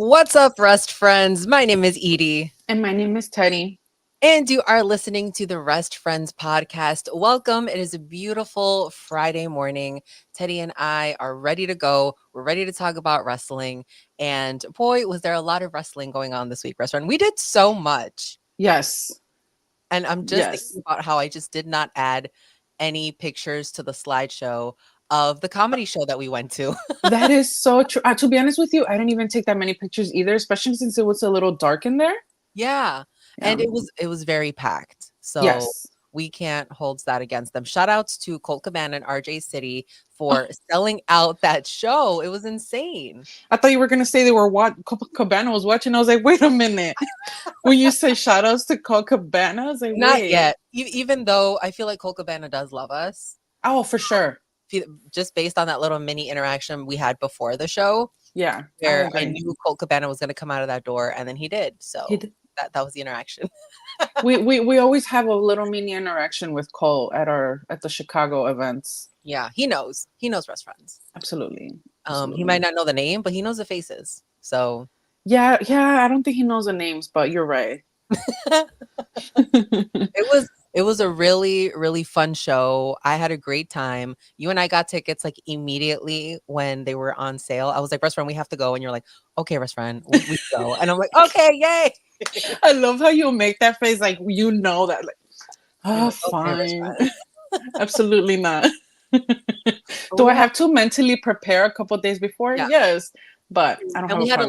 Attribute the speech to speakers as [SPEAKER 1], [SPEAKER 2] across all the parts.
[SPEAKER 1] What's up, Rest Friends? My name is Edie.
[SPEAKER 2] And my name is Teddy.
[SPEAKER 1] And you are listening to the Rest Friends podcast. Welcome. It is a beautiful Friday morning. Teddy and I are ready to go. We're ready to talk about wrestling. And boy, was there a lot of wrestling going on this week, Rest Friend. We did so much.
[SPEAKER 2] Yes.
[SPEAKER 1] And I'm just thinking about how I just did not add any pictures to the slideshow of the comedy show that we went to.
[SPEAKER 2] That is so true. To be honest with you, I didn't even take that many pictures either, especially since it was a little dark in there.
[SPEAKER 1] Yeah. And it was very packed. So
[SPEAKER 2] yes.
[SPEAKER 1] we can't hold that against them. Shout outs to Colt Cabana and RJ City for selling out that show. It was insane.
[SPEAKER 2] I thought you were gonna say they were Cabana was watching. I was like, wait a minute. When you say shout outs to Colt Cabana, I was like,
[SPEAKER 1] not
[SPEAKER 2] wait.
[SPEAKER 1] yet. Even though I feel like Colt Cabana does love us.
[SPEAKER 2] Oh, for sure.
[SPEAKER 1] Just based on that little mini interaction we had before the show.
[SPEAKER 2] Yeah.
[SPEAKER 1] Where I knew Colt Cabana was going to come out of that door, and then he did. So that was the interaction.
[SPEAKER 2] we always have a little mini interaction with Cole at the Chicago events.
[SPEAKER 1] Yeah, he knows. He knows Wrestfriends.
[SPEAKER 2] Absolutely.
[SPEAKER 1] He might not know the name, but he knows the faces. So
[SPEAKER 2] yeah, I don't think he knows the names, but you're right.
[SPEAKER 1] It was a really, really fun show. I had a great time. You and I got tickets like immediately when they were on sale. I was like, Restaurant, we have to go. And you're like, okay, Restaurant, we go. And I'm like, okay, yay.
[SPEAKER 2] I love how you make that face like you know that. Like, oh, fine. Okay, absolutely not. Do I have to mentally prepare a couple days before? Yeah. Yes. But I don't. And
[SPEAKER 1] we had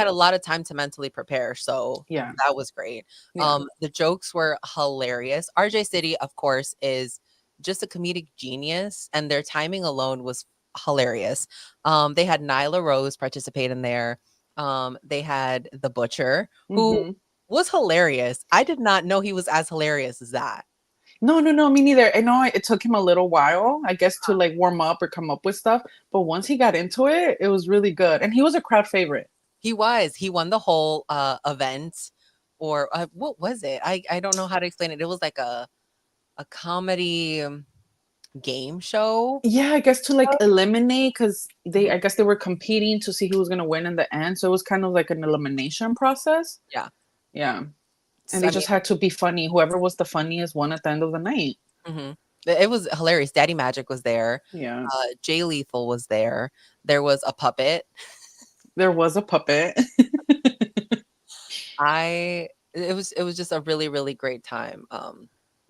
[SPEAKER 1] a lot of time to mentally prepare, so yeah, that was great. Yeah. The jokes were hilarious. RJ City, of course, is just a comedic genius, and their timing alone was hilarious. They had Nyla Rose participate in there. They had the Butcher, who was hilarious. I did not know he was as hilarious as that.
[SPEAKER 2] No, me neither. I know it took him a little while, I guess, to like warm up or come up with stuff. But once he got into it, it was really good. And he was a crowd favorite.
[SPEAKER 1] He was. He won the whole event. Or what was it? I don't know how to explain it. It was like a comedy game show.
[SPEAKER 2] Yeah, I guess to like eliminate, because I guess they were competing to see who was going to win in the end. So it was kind of like an elimination process.
[SPEAKER 1] Yeah.
[SPEAKER 2] Yeah. And they just had to be funny. Whoever was the funniest won at the end of the night.
[SPEAKER 1] Mm-hmm. It was hilarious. Daddy Magic was there.
[SPEAKER 2] Yeah.
[SPEAKER 1] Jay Lethal was there. There was a puppet.
[SPEAKER 2] There was a puppet.
[SPEAKER 1] It was just a really, really great time.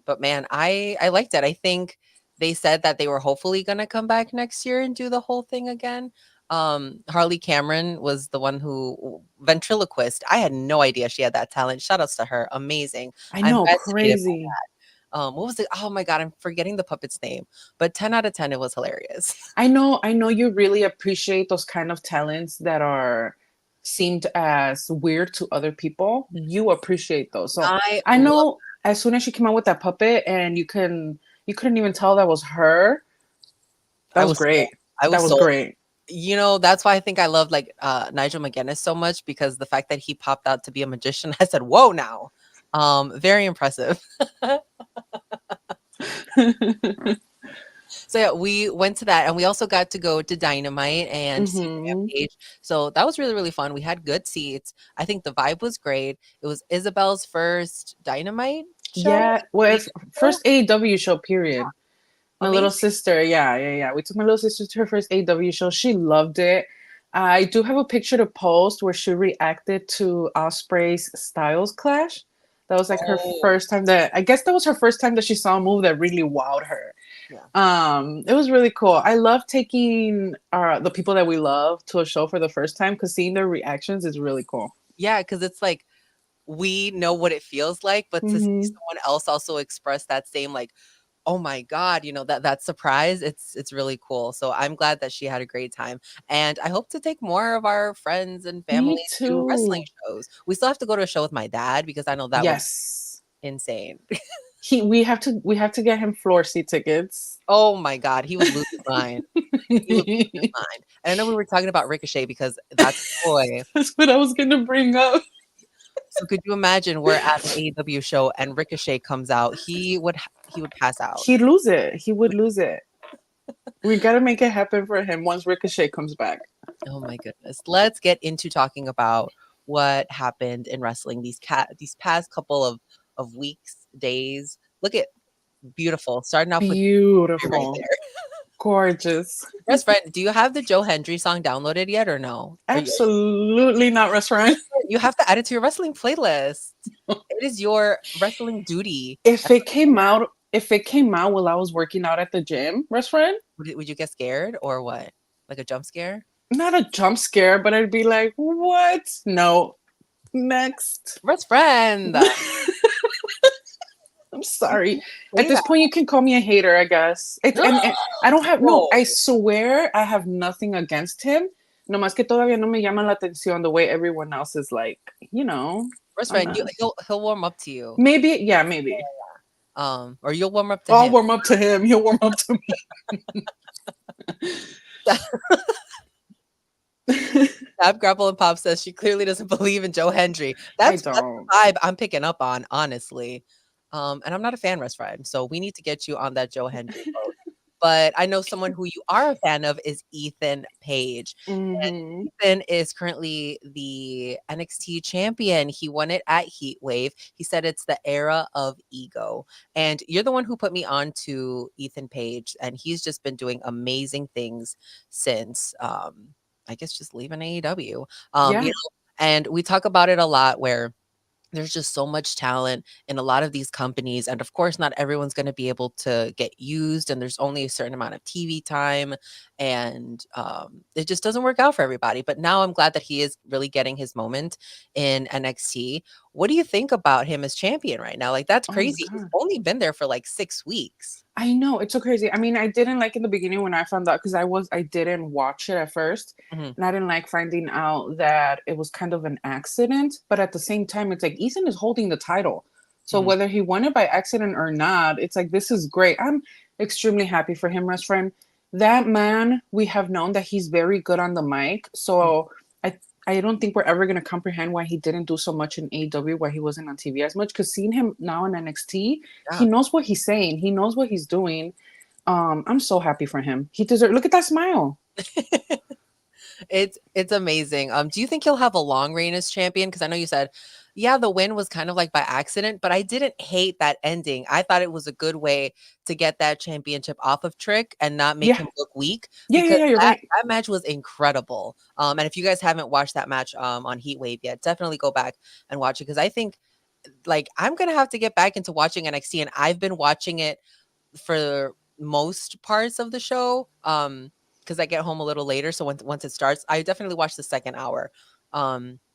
[SPEAKER 1] But man, I liked it. I think they said that they were hopefully gonna come back next year and do the whole thing again. Harley Cameron was the one who ventriloquist. I had no idea she had that talent. Shout outs to her. Amazing.
[SPEAKER 2] I know, crazy.
[SPEAKER 1] What was it? Oh my God, I'm forgetting the puppet's name. But 10 out of 10, it was hilarious.
[SPEAKER 2] I know you really appreciate those kind of talents that are seemed as weird to other people. You appreciate those. So I know as soon as she came out with that puppet and you couldn't even tell that was her. That was great. That was great.
[SPEAKER 1] You know, that's why I think I love like Nigel McGuinness so much, because the fact that he popped out to be a magician, I said, whoa, now. Very impressive. So yeah, we went to that, and we also got to go to Dynamite and see Rampage. So that was really, really fun. We had good seats. I think the vibe was great. It was Isabel's first Dynamite show.
[SPEAKER 2] Yeah, well, first AEW show, period. My little sister, yeah. We took my little sister to her first AEW show. She loved it. I do have a picture to post where she reacted to Ospreay's Styles clash. That was like her first time that was her first time that she saw a move that really wowed her. Yeah. It was really cool. I love taking the people that we love to a show for the first time, because seeing their reactions is really cool.
[SPEAKER 1] Yeah, because it's like we know what it feels like, but to see someone else also express that same like, oh my God, you know, that surprise, it's really cool. So I'm glad that she had a great time. And I hope to take more of our friends and family to wrestling shows. We still have to go to a show with my dad, because I know that was insane.
[SPEAKER 2] We have to get him floor seat tickets.
[SPEAKER 1] Oh my God, he would lose his mind. And I know we were talking about Ricochet, because that's boy.
[SPEAKER 2] That's what I was gonna bring up.
[SPEAKER 1] So could you imagine we're at an AEW show and Ricochet comes out? He would pass out.
[SPEAKER 2] He'd lose it. He would lose it. We got to make it happen for him once Ricochet comes back.
[SPEAKER 1] Oh my goodness. Let's get into talking about what happened in wrestling these past couple of weeks, days. Look at beautiful. Starting off with right
[SPEAKER 2] Beautiful.
[SPEAKER 1] there.
[SPEAKER 2] Gorgeous.
[SPEAKER 1] Best friend, do you have the Joe Hendry song downloaded yet or no?
[SPEAKER 2] Absolutely not restaurant.
[SPEAKER 1] You have to add it to your wrestling playlist. It is your wrestling duty.
[SPEAKER 2] If it came out while I was working out at the gym, restaurant,
[SPEAKER 1] Would you get scared or what? Like a jump scare?
[SPEAKER 2] not a jump scare, but I'd be like, what? No. Next.
[SPEAKER 1] Best friend.
[SPEAKER 2] I'm sorry. At this point, you can call me a hater, I guess. And I don't have, no, I swear I have nothing against him. No más que todavía no me llama la atención the way everyone else is like, you know.
[SPEAKER 1] Best friend, he'll warm up to you.
[SPEAKER 2] Maybe, yeah, maybe.
[SPEAKER 1] Or you'll warm up to
[SPEAKER 2] I'll
[SPEAKER 1] him.
[SPEAKER 2] warm up to him. He'll warm up to me.
[SPEAKER 1] Tab Grapple and Pop says she clearly doesn't believe in Joe Hendry. That's the vibe I'm picking up on, honestly. And I'm not a fan, Russ Friend, so we need to get you on that Joe Hendry boat. But I know someone who you are a fan of is Ethan Page. And Ethan is currently the NXT champion. He won it at Heatwave. He said it's the era of ego. And you're the one who put me on to Ethan Page, and he's just been doing amazing things since I guess just leaving AEW. You know, and we talk about it a lot where there's just so much talent in a lot of these companies. And of course, not everyone's going to be able to get used. And there's only a certain amount of TV time. And it just doesn't work out for everybody. But now I'm glad that he is really getting his moment in NXT. What do you think about him as champion right now? Like, that's crazy. He's only been there for like 6 weeks.
[SPEAKER 2] I know, it's so crazy. I mean, I didn't like in the beginning when I found out, because I didn't watch it at first, and I didn't like finding out that it was kind of an accident. But at the same time, it's like Ethan is holding the title, so whether he won it by accident or not, it's like, this is great. I'm extremely happy for him, Russ friend. That man, we have known that he's very good on the mic, so I don't think we're ever going to comprehend why he didn't do so much in AEW, why he wasn't on TV as much. Because seeing him now in NXT, he knows what he's saying. He knows what he's doing. I'm so happy for him. He deserves. Look at that smile.
[SPEAKER 1] It's amazing. Do you think he'll have a long reign as champion? Because I know you said, yeah, the win was kind of like by accident, but I didn't hate that ending. I thought it was a good way to get that championship off of Trick and not make him look weak.
[SPEAKER 2] Because you're right.
[SPEAKER 1] That match was incredible. And if you guys haven't watched that match on Heatwave yet, definitely go back and watch it, because I think like I'm gonna have to get back into watching NXT, and I've been watching it for most parts of the show. Because I get home a little later, so once it starts, I definitely watch the second hour.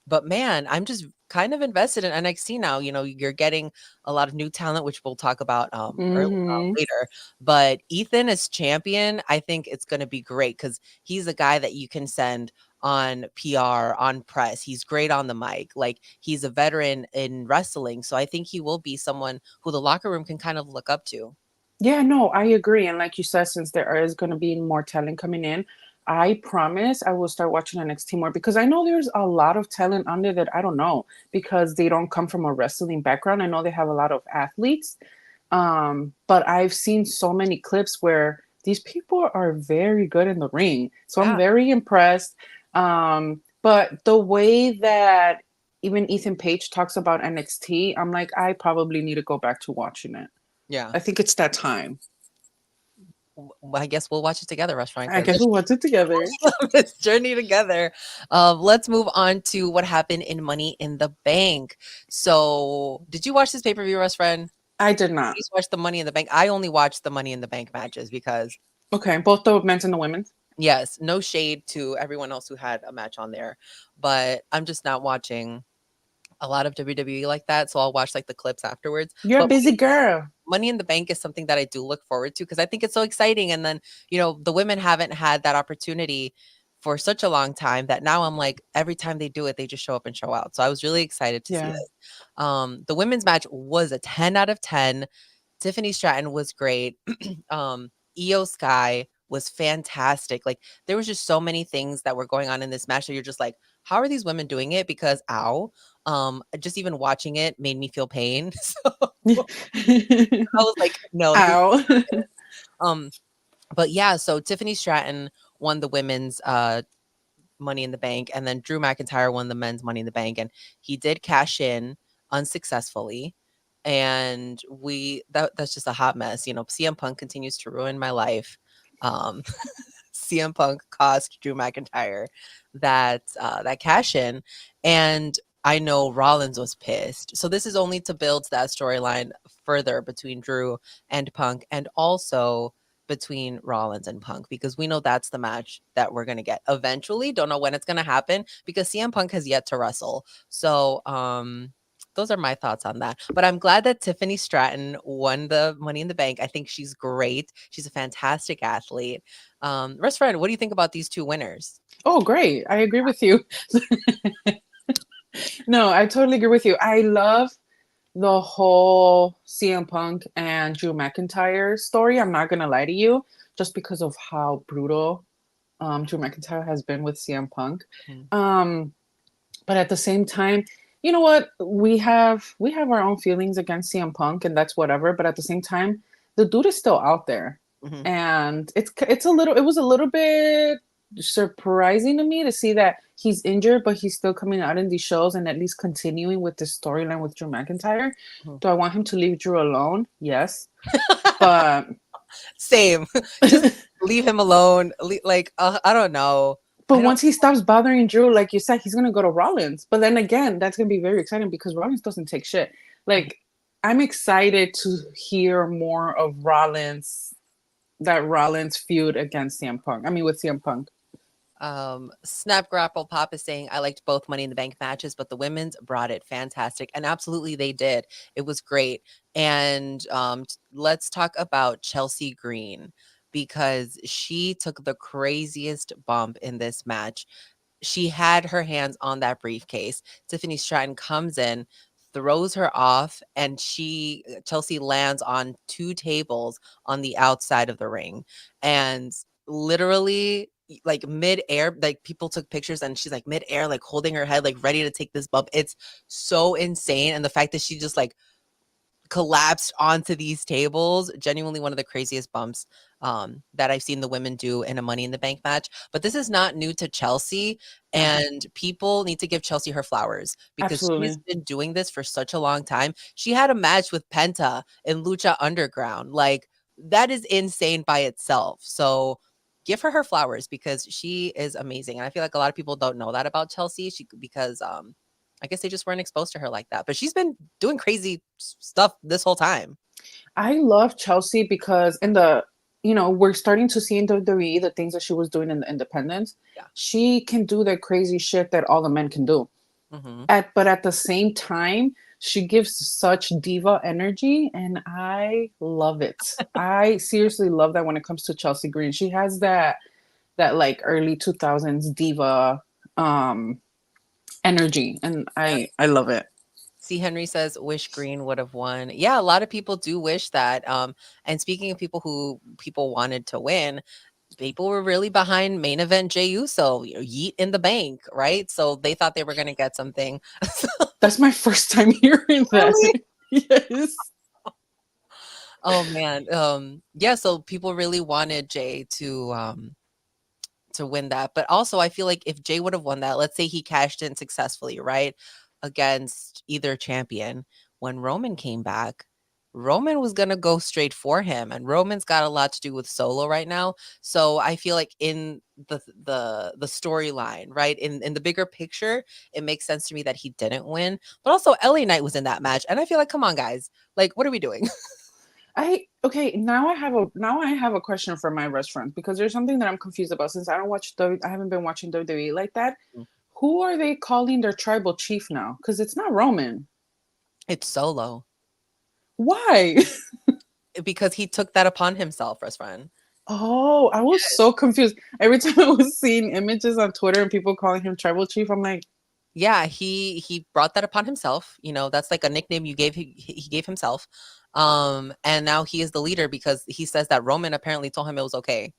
[SPEAKER 1] But man, I'm just kind of invested in NXT now. You know, you're getting a lot of new talent, which we'll talk about later. But Ethan as champion, I think it's going to be great, because he's a guy that you can send on PR, on press. He's great on the mic. Like, he's a veteran in wrestling. So I think he will be someone who the locker room can kind of look up to.
[SPEAKER 2] Yeah, no, I agree. And like you said, since there is going to be more talent coming in, I promise I will start watching NXT more, because I know there's a lot of talent under that I don't know, because they don't come from a wrestling background. I know they have a lot of athletes, but I've seen so many clips where these people are very good in the ring. So I'm very impressed. But the way that even Ethan Page talks about NXT, I'm like, I probably need to go back to watching it.
[SPEAKER 1] Yeah.
[SPEAKER 2] I think it's that time.
[SPEAKER 1] Well, I guess we'll watch it together, Restaurant.
[SPEAKER 2] I guess we'll watch it together.
[SPEAKER 1] This journey together. Let's move on to what happened in Money in the Bank. So, did you watch this pay-per-view, Russ friend?
[SPEAKER 2] I did not.
[SPEAKER 1] You watched the Money in the Bank. I only watched the Money in the Bank matches because.
[SPEAKER 2] Okay, both the men's and the women's.
[SPEAKER 1] Yes, no shade to everyone else who had a match on there, but I'm just not watching a lot of WWE like that, so I'll watch like the clips afterwards.
[SPEAKER 2] You're a busy girl.
[SPEAKER 1] Money in the Bank is something that I do look forward to, because I think it's so exciting. And then, you know, the women haven't had that opportunity for such a long time that now I'm like, every time they do it, they just show up and show out. So I was really excited to see it. The women's match was a 10 out of 10. Tiffany Stratton was great. Io Sky was fantastic. Like, there was just so many things that were going on in this match that you're just like, how are these women doing it? Because just even watching it made me feel pain. So I was like, no.
[SPEAKER 2] Ow.
[SPEAKER 1] But yeah, so Tiffany Stratton won the women's Money in the Bank, and then Drew McIntyre won the men's Money in the Bank, and he did cash in unsuccessfully. And that's just a hot mess. CM Punk continues to ruin my life. CM Punk cost Drew McIntyre that cash in, and I know Rollins was pissed. So this is only to build that storyline further between Drew and Punk, and also between Rollins and Punk, because we know that's the match that we're going to get eventually. Don't know when it's going to happen because CM Punk has yet to wrestle. So those are my thoughts on that. But I'm glad that Tiffany Stratton won the Money in the Bank. I think she's great. She's a fantastic athlete. Wrestfriend, what do you think about these two winners?
[SPEAKER 2] Oh, great. I agree with you. No, I totally agree with you. I love the whole CM Punk and Drew McIntyre story. I'm not going to lie to you, just because of how brutal Drew McIntyre has been with CM Punk. But at the same time, you know what? We have our own feelings against CM Punk, and that's whatever. But at the same time, the dude is still out there, and it was a little bit surprising to me to see that he's injured, but he's still coming out in these shows and at least continuing with the storyline with Drew McIntyre. Do I want him to leave Drew alone? Yes, but
[SPEAKER 1] same. Just leave him alone. I don't know.
[SPEAKER 2] But once he stops bothering Drew, like you said, he's going to go to Rollins. But then again, that's going to be very exciting because Rollins doesn't take shit. Like, I'm excited to hear more of that Rollins feud against CM Punk. I mean, with CM Punk.
[SPEAKER 1] Snap Grapple Pop is saying, I liked both Money in the Bank matches, but the women's brought it fantastic. And absolutely they did. It was great. And let's talk about Chelsea Green, because she took the craziest bump in this match. She had her hands on that briefcase. Tiffany Stratton comes in, throws her off, and Chelsea lands on 2 tables on the outside of the ring. And literally, like mid-air, like people took pictures and she's like mid-air, like holding her head, like ready to take this bump. It's so insane. And the fact that she just like collapsed onto these tables, genuinely one of the craziest bumps that I've seen the women do in a Money in the Bank match. But this is not new to Chelsea, and people need to give Chelsea her flowers, because she's been doing this for such a long time. She had a match with Penta in Lucha Underground. Like, that is insane by itself. So give her flowers, because she is amazing. And I feel like a lot of people don't know that about Chelsea, because I guess they just weren't exposed to her like that. But she's been doing crazy stuff this whole time.
[SPEAKER 2] I love Chelsea because we're starting to see in WWE the things that she was doing in the independents.
[SPEAKER 1] Yeah.
[SPEAKER 2] She can do the crazy shit that all the men can do. But at the same time, she gives such diva energy, and I love it. I seriously love that when it comes to Chelsea Green. She has that like early 2000s diva energy, and I love it.
[SPEAKER 1] C. Henry says, wish Green would have won. Yeah, a lot of people do wish that. And speaking of people who people wanted to win, people were really behind main event Jey Uso, Yeet in the Bank, right? So they thought they were going to get something.
[SPEAKER 2] That's my first time hearing that.
[SPEAKER 1] Really?
[SPEAKER 2] Yes.
[SPEAKER 1] Oh man. Yeah, so people really wanted Jey to win that. But also I feel like if Jey would have won that, let's say he cashed in successfully, right, against either champion, when Roman came back, Roman was going to go straight for him, and Roman's got a lot to do with Solo right now. So I feel like in the storyline, right, in the bigger picture, it makes sense to me that he didn't win. But also LA Knight was in that match, and I feel like, come on guys, like, what are we doing?
[SPEAKER 2] Now I have a question for my restaurant, because there's something that I'm confused about, since I haven't been watching WWE like that. Who are they calling their tribal chief now? Because it's not Roman.
[SPEAKER 1] It's Solo.
[SPEAKER 2] Why?
[SPEAKER 1] Because he took that upon himself, Wrestfriend.
[SPEAKER 2] Oh, I was so confused. Every time I was seeing images on Twitter and people calling him tribal chief, I'm like,
[SPEAKER 1] yeah, he brought that upon himself. That's like a nickname he gave himself. And now he is the leader, because he says that Roman apparently told him it was okay.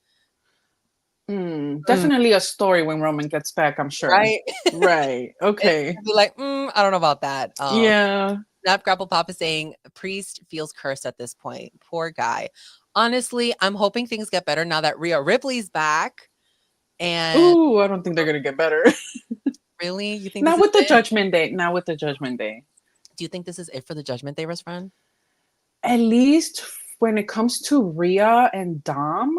[SPEAKER 2] Definitely a story when Roman gets back, I'm sure. Right. Okay.
[SPEAKER 1] Be like, I don't know about that.
[SPEAKER 2] Yeah.
[SPEAKER 1] Snap Grapple Pop is saying Priest feels cursed at this point. Poor guy. Honestly, I'm hoping things get better now that Rhea Ripley's back. And
[SPEAKER 2] ooh, I don't think they're gonna get better.
[SPEAKER 1] really, you think
[SPEAKER 2] Not
[SPEAKER 1] this is
[SPEAKER 2] with the
[SPEAKER 1] it?
[SPEAKER 2] Judgment Day. Not with the Judgment Day.
[SPEAKER 1] Do you think this is it for the Judgment Day, best friend?
[SPEAKER 2] At least when it comes to Rhea and Dom,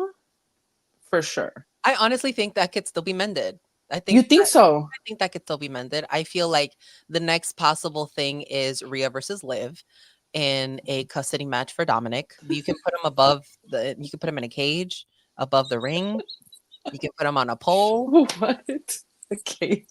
[SPEAKER 2] for sure.
[SPEAKER 1] I honestly think that could still be mended.
[SPEAKER 2] You think so?
[SPEAKER 1] I think that could still be mended. I feel like the next possible thing is Rhea versus Liv in a custody match for Dominic. You can put him you can put him in a cage above the ring. You can put him on a pole.
[SPEAKER 2] What? Okay.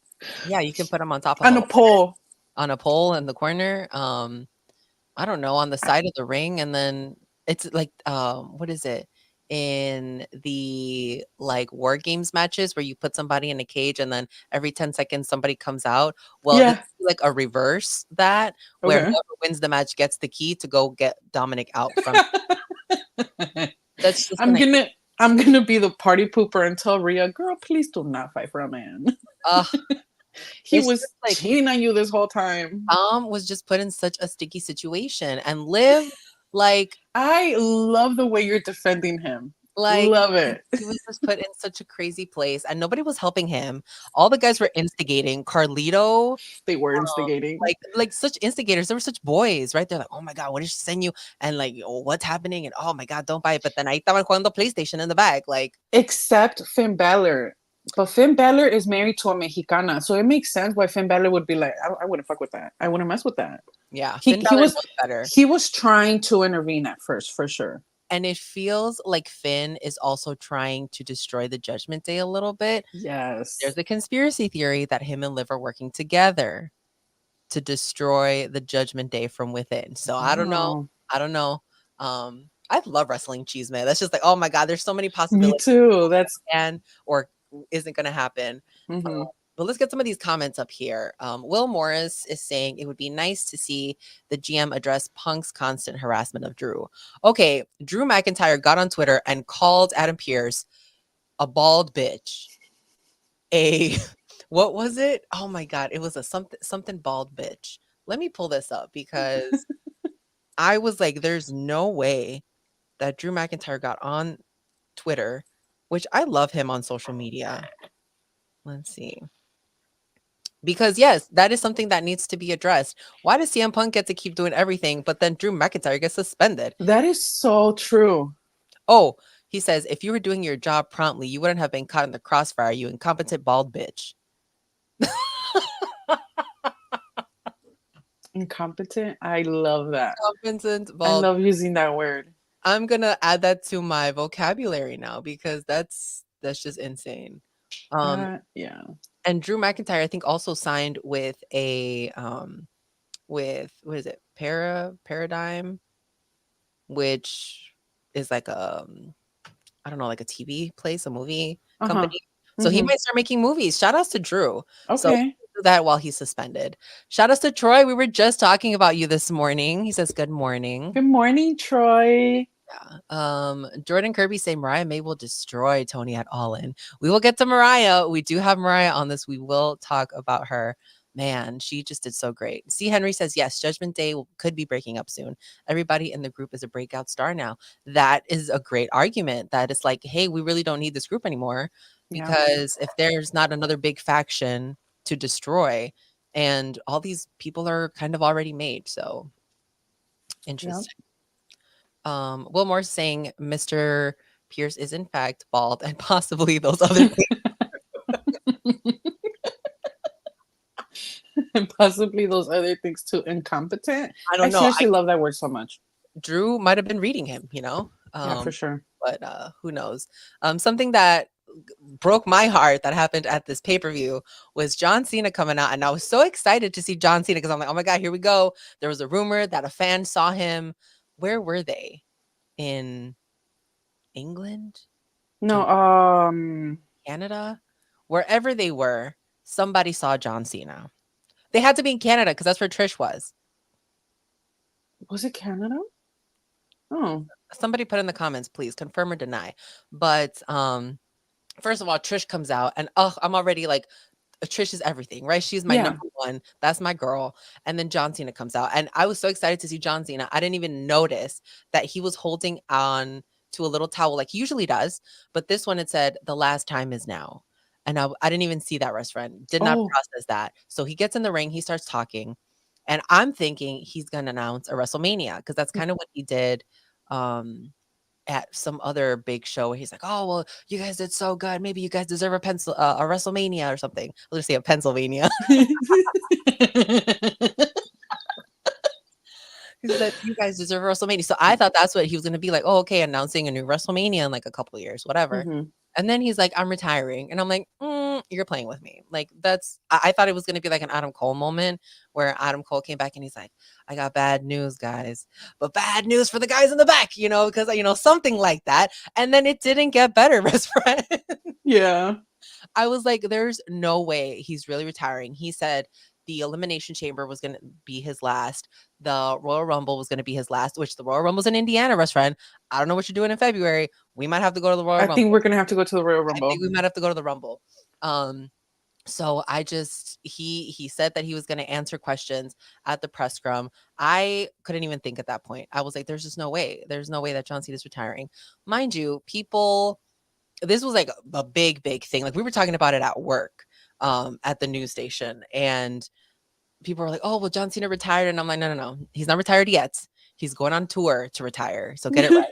[SPEAKER 1] Yeah, you can put him on top of
[SPEAKER 2] On a pole.
[SPEAKER 1] On a pole in the corner. I don't know, on the side of the ring, and then it's like, what is it? In the like war games matches where you put somebody in a cage and then every 10 seconds somebody comes out. Well, this is like a reverse that where whoever wins the match gets the key to go get Dominic out from. That's just
[SPEAKER 2] I'm gonna be the party pooper and tell Rhea, girl, please do not fight for a man. He was like, cheating on you this whole time.
[SPEAKER 1] Tom was just put in such a sticky situation, and Liv, like,
[SPEAKER 2] I love the way you're defending him.
[SPEAKER 1] Like,
[SPEAKER 2] love it.
[SPEAKER 1] He was just put in such a crazy place, and nobody was helping him. All the guys were instigating. Carlito,
[SPEAKER 2] they were instigating.
[SPEAKER 1] Like such instigators. They were such boys, right? They're like, oh my god, what did she send you? And like, oh, what's happening? And oh my god, don't buy it. But then ahí estaban jugando PlayStation in the back, like.
[SPEAKER 2] Except Finn Balor. But Finn Balor is married to a Mexicana, so it makes sense why Finn Balor would be like, I wouldn't fuck with that. I wouldn't mess with that.
[SPEAKER 1] Yeah,
[SPEAKER 2] he was better. He was trying to intervene at first, for sure.
[SPEAKER 1] And it feels like Finn is also trying to destroy the Judgment Day a little bit.
[SPEAKER 2] Yes.
[SPEAKER 1] There's a conspiracy theory that him and Liv are working together to destroy the Judgment Day from within. So I don't know. I love wrestling cheese, man. That's just like, oh my god, there's so many possibilities.
[SPEAKER 2] Me too. That's
[SPEAKER 1] or isn't going to happen.
[SPEAKER 2] Mm-hmm.
[SPEAKER 1] But let's get some of these comments up here. Will Morris is saying it would be nice to see the GM address Punk's constant harassment of Drew. Okay, Drew McIntyre got on Twitter and called Adam Pearce a bald bitch. What was it? Oh my god, it was a something bald bitch. Let me pull this up because I was like, there's no way that Drew McIntyre got on Twitter, which I love him on social media. Let's see. Because yes, that is something that needs to be addressed. Why does CM Punk get to keep doing everything, but then Drew McIntyre gets suspended?
[SPEAKER 2] That is so true.
[SPEAKER 1] Oh, he says, if you were doing your job promptly, you wouldn't have been caught in the crossfire, you incompetent bald bitch.
[SPEAKER 2] Incompetent? I love that.
[SPEAKER 1] Incompetent bald.
[SPEAKER 2] I love using that word.
[SPEAKER 1] I'm going to add that to my vocabulary now because that's just insane.
[SPEAKER 2] Yeah.
[SPEAKER 1] And Drew McIntyre, I think, also signed with a with what is it, Paradigm, which is like I don't know, like a TV place, a movie company. So he might start making movies. Shout outs to Drew.
[SPEAKER 2] Okay.
[SPEAKER 1] So do that while he's suspended. Shout outs to Troy. We were just talking about you this morning. He says, good morning.
[SPEAKER 2] Good morning, Troy.
[SPEAKER 1] Yeah. Jordan Kirby say Mariah May will destroy Toni at All In. We will get to Mariah. We do have Mariah on this. We will talk about her. Man, she just did so great. C. Henry says, yes, Judgment Day could be breaking up soon. Everybody in the group is a breakout star now. That is a great argument. That it's like, hey, we really don't need this group anymore because if there's not another big faction to destroy, and all these people are kind of already made. So interesting. Will Moore saying Mr. Pierce is in fact bald and possibly those other things.
[SPEAKER 2] And possibly those other things too. Incompetent.
[SPEAKER 1] I don't know.
[SPEAKER 2] I seriously love that word so much.
[SPEAKER 1] Drew might have been reading him, you know?
[SPEAKER 2] Yeah, for sure.
[SPEAKER 1] But who knows? Something that broke my heart that happened at this pay-per-view was John Cena coming out, and I was so excited to see John Cena because I'm like, oh my god, here we go. There was a rumor that a fan saw him. Where were they? In England?
[SPEAKER 2] No,
[SPEAKER 1] Canada? Wherever they were, somebody saw John Cena. They had to be in Canada because that's where Trish was.
[SPEAKER 2] Was it Canada? Oh.
[SPEAKER 1] Somebody put in the comments, please confirm or deny. But first of all, Trish comes out and I'm already like, Trish is everything, right? She's my number one. That's my girl. And then John Cena comes out. And I was so excited to see John Cena. I didn't even notice that he was holding on to a little towel like he usually does. But this one, it said, the last time is now. And I didn't even see that, Rest Friend. Did not process that. So he gets in the ring, he starts talking, and I'm thinking he's gonna announce a WrestleMania, because that's kind of what he did at some other big show. He's like, "Oh, well, you guys did so good. Maybe you guys deserve a WrestleMania or something." Let's say a Pennsylvania. He said, "You guys deserve a WrestleMania." So I thought that's what he was gonna be like. Oh, okay, announcing a new WrestleMania in like a couple of years, whatever. And then he's like, "I'm retiring," and I'm like, "You're playing with me." Like that's. I thought it was gonna be like an Adam Cole moment where Adam Cole came back and he's like, "I got bad news, guys, but bad news for the guys in the back," because something like that. And then it didn't get better, best friend.
[SPEAKER 2] Yeah.
[SPEAKER 1] I was like, "There's no way he's really retiring." He said the Elimination Chamber was going to be his last. The Royal Rumble was going to be his last, which the Royal Rumble's in Indiana, Rest Friend. I don't know what you're doing in February. We might have to go to the Royal Rumble.
[SPEAKER 2] I think we're going to have to go to the Royal Rumble.
[SPEAKER 1] I think we might have to go to the Rumble. So I just, he said that he was going to answer questions at the press scrum. I couldn't even think at that point. I was like, there's just no way. There's no way that John Cena's retiring. Mind you, this was like a big thing. Like we were talking about it at work, at the news station, and people were like, "Oh, well, John Cena retired," and I'm like, "No, he's not retired yet. He's going on tour to retire. So get it right.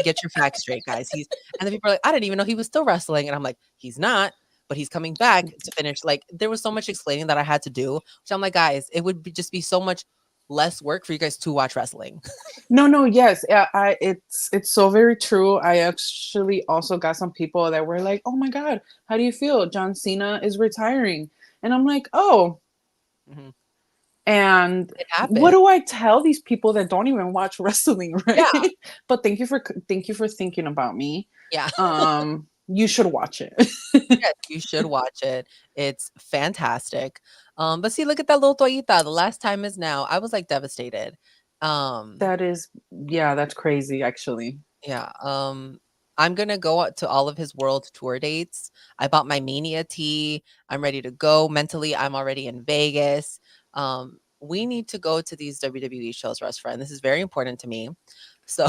[SPEAKER 1] Get your facts straight, guys." And then people are like, "I didn't even know he was still wrestling," and I'm like, "He's not, but he's coming back to finish." Like there was so much explaining that I had to do, which I'm like, guys, it would just be so much less work for you guys to watch wrestling.
[SPEAKER 2] No, yes, it's so very true. I actually also got some people that were like, "Oh my God, how do you feel? John Cena is retiring," and I'm like, "Oh." Mm-hmm. And what do I tell these people that don't even watch wrestling, right? Yeah. But thank you for thinking about me.
[SPEAKER 1] Yeah.
[SPEAKER 2] You should watch it.
[SPEAKER 1] Yes, you should watch it. It's fantastic. But see, look at that little toallita. The last time is now. I was like devastated.
[SPEAKER 2] That's crazy, actually.
[SPEAKER 1] Yeah. I'm gonna go to all of his world tour dates. I bought my Mania tee. I'm ready to go. Mentally, I'm already in Vegas. We need to go to these WWE shows, Rest Friend. This is very important to me. So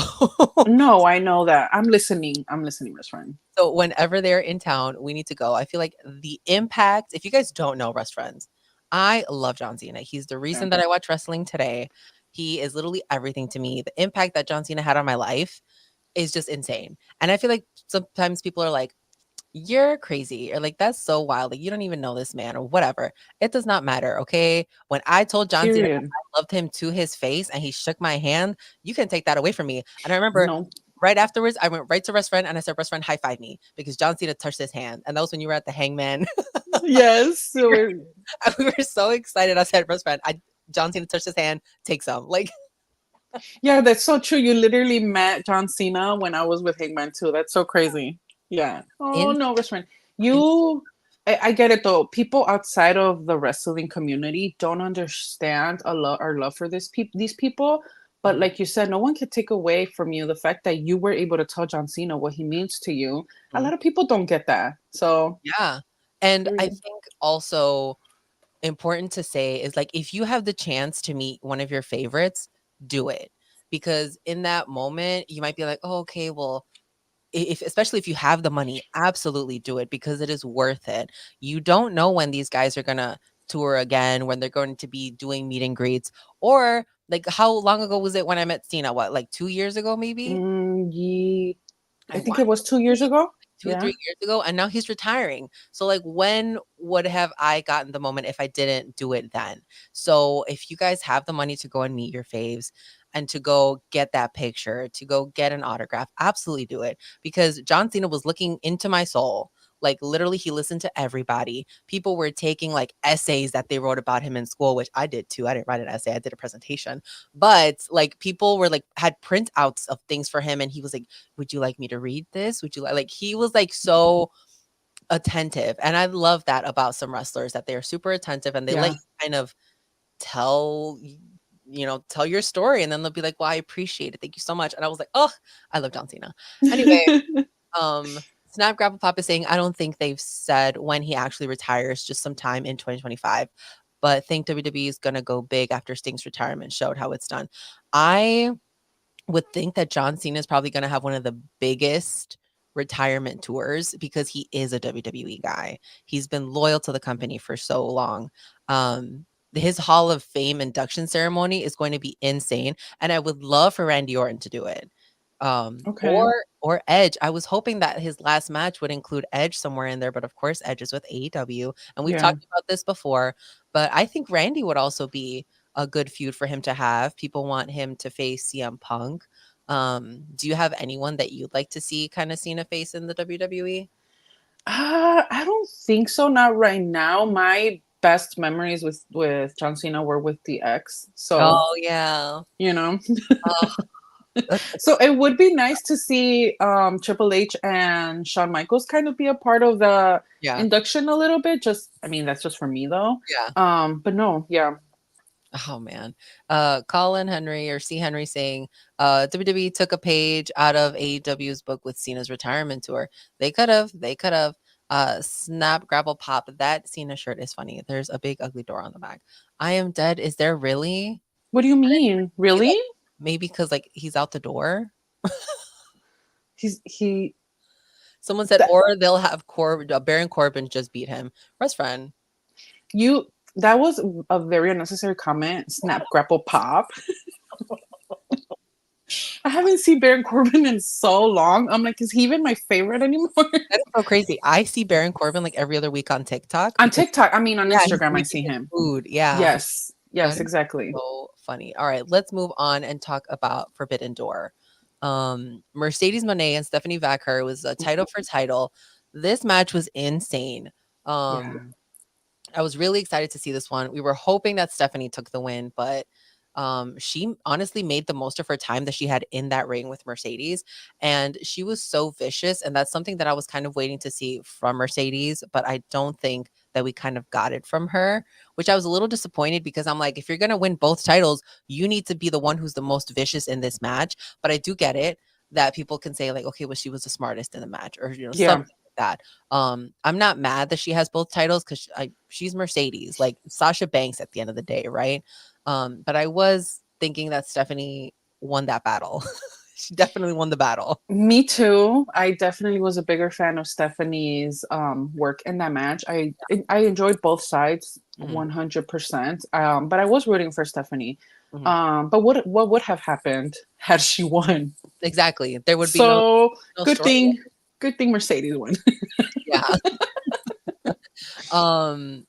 [SPEAKER 2] no, I know that. I'm listening, Rest Friend.
[SPEAKER 1] So whenever they're in town, we need to go. I feel like the impact, if you guys don't know, Rest Friends, I love John Cena. He's the reason that I watch wrestling today. He is literally everything to me. The impact that John Cena had on my life is just insane. And I feel like sometimes people are like, "You're crazy," or like, "That's so wild. Like, you don't even know this man," or whatever. It does not matter. Okay. When I told John Cena I loved him to his face and he shook my hand, you can take that away from me. And I remember right afterwards, I went right to Rest Friend and I said, "Rest Friend, high five me," because John Cena touched his hand. And that was when you were at the Hangman.
[SPEAKER 2] Yes.
[SPEAKER 1] We were so excited. I said, "Rest Friend, John Cena touched his hand. Take some." Like,
[SPEAKER 2] yeah, that's so true. You literally met John Cena when I was with Hangman too. That's so crazy. Yeah. Oh no, Rest Friend. I get it though. People outside of the wrestling community don't understand our love for these people. But like you said, no one can take away from you the fact that you were able to tell John Cena what he means to you. A lot of people don't get that. So
[SPEAKER 1] yeah. And I think also important to say is like, if you have the chance to meet one of your favorites, do it. Because in that moment, you might be like, "Oh, okay, well," especially if you have the money, absolutely do it, because it is worth it. You don't know when these guys are gonna tour again, when they're going to be doing meet and greets, or like how long ago was it when I met Cena? What, like 2 years ago, maybe?
[SPEAKER 2] I think it was 2 years ago.
[SPEAKER 1] 3 years ago, and now he's retiring. So like, when would have I gotten the moment if I didn't do it then? So if you guys have the money to go and meet your faves and to go get that picture, to go get an autograph, absolutely do it, because John Cena was looking into my soul. Like literally, he listened to everybody. People were taking like essays that they wrote about him in school, which I did too. I didn't write an essay, I did a presentation. But like, people were like, had printouts of things for him, and he was like, "Would you like me to read this? Would you like?" He was like so attentive, and I love that about some wrestlers, that they're super attentive and they let you kind of tell your story, and then they'll be like, "Well, I appreciate it. Thank you so much." And I was like, "Oh, I love John Cena." Anyway, Snap Grapple Pop is saying, I don't think they've said when he actually retires, just sometime in 2025. But think WWE is going to go big after Sting's retirement showed how it's done. I would think that John Cena is probably going to have one of the biggest retirement tours because he is a WWE guy. He's been loyal to the company for so long. His Hall of Fame induction ceremony is going to be insane, and I would love for Randy Orton to do it.
[SPEAKER 2] Okay.
[SPEAKER 1] Or Edge. I was hoping that his last match would include Edge somewhere in there, but of course Edge is with AEW, and we've
[SPEAKER 2] Yeah.
[SPEAKER 1] talked about this before. But I think Randy would also be a good feud for him to have. People want him to face CM Punk. Do you have anyone that you'd like to see kind of Cena face in the WWE?
[SPEAKER 2] I don't think so. Not right now. My best memories with John Cena were with the X. So
[SPEAKER 1] Oh yeah.
[SPEAKER 2] you know.
[SPEAKER 1] Oh,
[SPEAKER 2] So it would be nice to see Triple H and Shawn Michaels kind of be a part of the
[SPEAKER 1] yeah.
[SPEAKER 2] induction a little bit. Just I mean that's just for me though.
[SPEAKER 1] Yeah.
[SPEAKER 2] But no, yeah.
[SPEAKER 1] Oh man. Colin Henry or C. Henry saying WWE took a page out of AEW's book with Cena's retirement tour. They could have. Snap, grapple, pop. That Cena shirt is funny. There's a big ugly door on the back. I am dead. Is there really?
[SPEAKER 2] What do you mean?
[SPEAKER 1] Maybe,
[SPEAKER 2] Really?
[SPEAKER 1] maybe because like he's out the door.
[SPEAKER 2] He
[SPEAKER 1] Someone said,
[SPEAKER 2] that
[SPEAKER 1] or they'll have Baron Corbin just beat him. Best friend.
[SPEAKER 2] you that was a very unnecessary comment. Snap, grapple, pop. I haven't seen Baron Corbin in so long. I'm like, is he even my favorite anymore?
[SPEAKER 1] That is so crazy. I see Baron Corbin like every other week on TikTok
[SPEAKER 2] On
[SPEAKER 1] because
[SPEAKER 2] TikTok, I mean on
[SPEAKER 1] he's
[SPEAKER 2] Instagram, I
[SPEAKER 1] making
[SPEAKER 2] see
[SPEAKER 1] his
[SPEAKER 2] him.
[SPEAKER 1] food. Yeah.
[SPEAKER 2] Yes,
[SPEAKER 1] That
[SPEAKER 2] yes,
[SPEAKER 1] is
[SPEAKER 2] exactly.
[SPEAKER 1] so funny. All right, let's move on and talk about Forbidden Door. Mercedes Moné and Stephanie Vaquer was a title for title. This match was insane.
[SPEAKER 2] Yeah.
[SPEAKER 1] I was really excited to see this one. We were hoping that Stephanie took the win, but she honestly made the most of her time that she had in that ring with Mercedes, and she was so vicious, and that's something that I was kind of waiting to see from Mercedes, but I don't think that we kind of got it from her, which I was a little disappointed because I'm like, if you're going to win both titles, you need to be the one who's the most vicious in this match. But I do get it that people can say like, okay, well, she was the smartest in the match, or
[SPEAKER 2] Yeah.
[SPEAKER 1] something like that. I'm not mad that she has both titles because she's Mercedes, like Sasha Banks at the end of the day, right? But I was thinking that Stephanie won that battle. She definitely won the battle.
[SPEAKER 2] Me too. I definitely was a bigger fan of Stephanie's work in that match. I enjoyed both sides
[SPEAKER 1] Mhm,
[SPEAKER 2] 100%. But I was rooting for Stephanie.
[SPEAKER 1] mhm.
[SPEAKER 2] But what would have happened had she won?
[SPEAKER 1] Exactly. There would be
[SPEAKER 2] So
[SPEAKER 1] no
[SPEAKER 2] good
[SPEAKER 1] story.
[SPEAKER 2] thing Mercedes won.
[SPEAKER 1] Yeah.